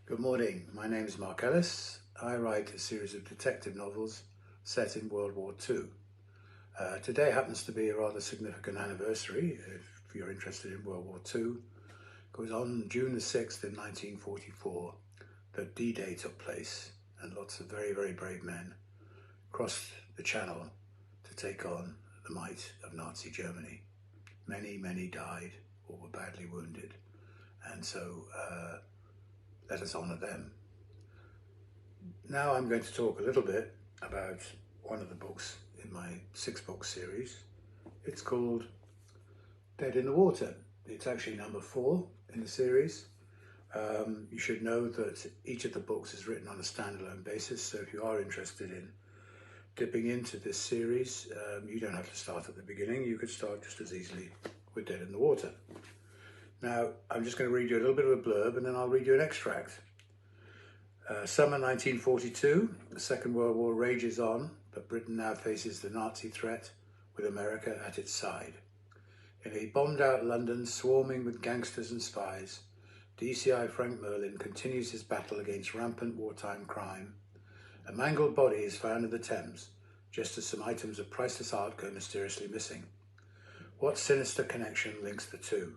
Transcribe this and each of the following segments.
Good morning, my name is Mark Ellis. I write a series of detective novels set in World War II. Today happens to be a rather significant anniversary, if you're interested in World War II. It was on June the 6th in 1944 that D-Day took place, and lots of very, very brave men crossed the Channel to take on the might of Nazi Germany. Many, many died or were badly wounded, and so let us honour them. Now I'm going to talk a little bit about one of the books in my 6-book series. It's called Dead in the Water. It's actually number 4 in the series. You should know that each of the books is written on a standalone basis, so if you are interested in dipping into this series, you don't have to start at the beginning. You could start just as easily with Dead in the Water. Now, I'm just going to read you a little bit of a blurb and then I'll read you an extract. Summer 1942, the Second World War rages on, but Britain now faces the Nazi threat with America at its side. In a bombed-out London swarming with gangsters and spies, DCI Frank Merlin continues his battle against rampant wartime crime. A mangled body is found in the Thames, just as some items of priceless art go mysteriously missing. What sinister connection links the two?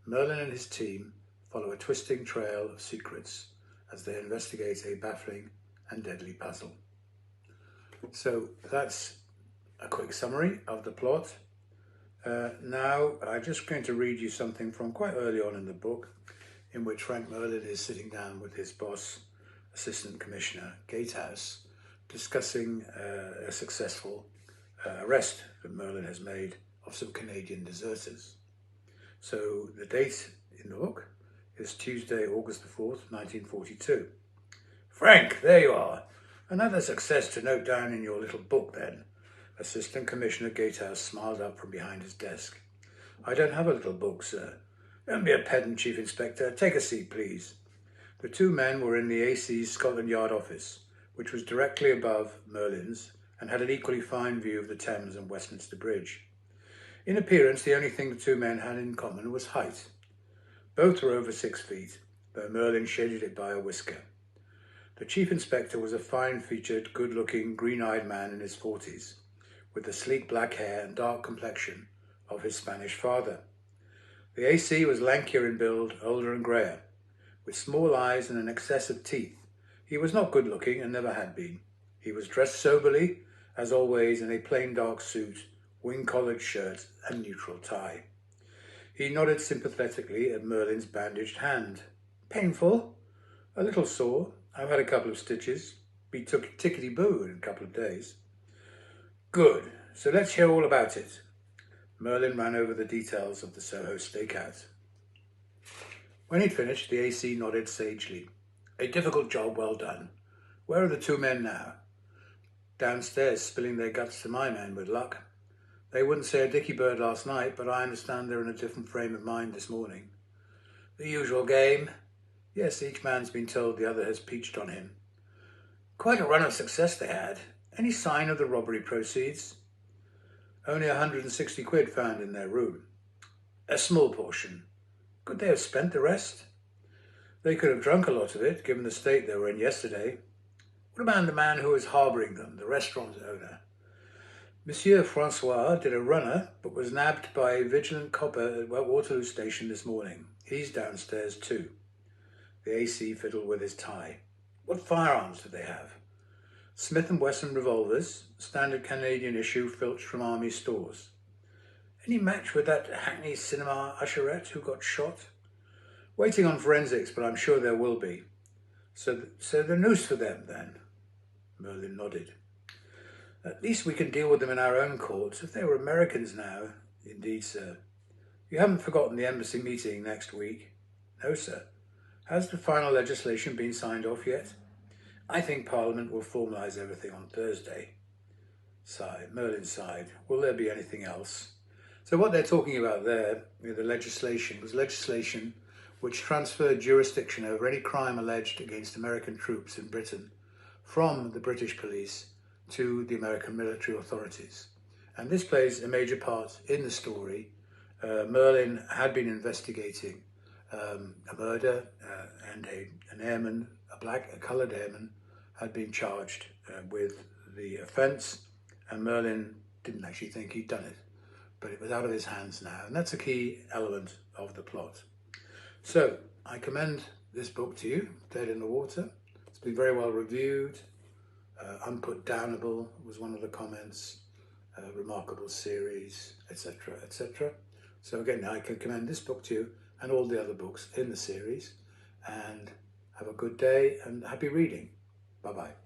Merlin and his team follow a twisting trail of secrets as they investigate a baffling and deadly puzzle. So that's a quick summary of the plot. Now I'm just going to read you something from quite early on in the book, in which Frank Merlin is sitting down with his boss, Assistant Commissioner Gatehouse, discussing a successful arrest that Merlin has made of some Canadian deserters. So the date in the book is Tuesday, August the 4th, 1942. Frank, there you are. Another success to note down in your little book then. Assistant Commissioner Gatehouse smiled up from behind his desk. I don't have a little book, sir. Don't be a pedant, Chief Inspector. Take a seat, please. The two men were in the AC's Scotland Yard office, which was directly above Merlin's and had an equally fine view of the Thames and Westminster Bridge. In appearance, the only thing the two men had in common was height. Both were over 6 feet, though Merlin shaded it by a whisker. The Chief Inspector was a fine-featured, good-looking, green-eyed man in his 40s, with the sleek black hair and dark complexion of his Spanish father. The AC was lankier in build, older and greyer, with small eyes and an excess of teeth. He was not good-looking and never had been. He was dressed soberly, as always, in a plain dark suit, wing-collared shirt and neutral tie. He nodded sympathetically at Merlin's bandaged hand. Painful? A little sore. I've had a couple of stitches. Be tickety-boo in a couple of days. Good. So let's hear all about it. Merlin ran over the details of the Soho stakeout. When he'd finished, the AC nodded sagely. A difficult job well done. Where are the two men now? Downstairs, spilling their guts to my men with luck. They wouldn't say a dicky bird last night, but I understand they're in a different frame of mind this morning. The usual game. Yes, each man's been told the other has peached on him. Quite a run of success they had. Any sign of the robbery proceeds? Only 160 quid found in their room. A small portion. Could they have spent the rest? They could have drunk a lot of it, given the state they were in yesterday. What about the man who was harbouring them, the restaurant owner? Monsieur Francois did a runner, but was nabbed by a vigilant copper at Waterloo Station this morning. He's downstairs too. The AC fiddled with his tie. What firearms did they have? Smith & Wesson revolvers, standard Canadian issue filched from army stores. Any match with that Hackney cinema usherette who got shot? Waiting on forensics, but I'm sure there will be. So the noose for them, then? Merlin nodded. At least we can deal with them in our own courts. If they were Americans now. Indeed, sir. You haven't forgotten the embassy meeting next week? No, sir. Has the final legislation been signed off yet? I think Parliament will formalise everything on Thursday. Merlin sighed. Will there be anything else? So what they're talking about there, the legislation, was legislation which transferred jurisdiction over any crime alleged against American troops in Britain from the British police to the American military authorities. And this plays a major part in the story. Merlin had been investigating a murder, and an airman, a coloured airman, had been charged with the offence, and Merlin didn't actually think he'd done it, but it was out of his hands now, and that's a key element of the plot. So I commend this book to you, Dead in the Water. It's been very well reviewed. Unputdownable was one of the comments. Remarkable series, etc., etc. So again, I can commend this book to you and all the other books in the series, and have a good day and happy reading. Bye-bye.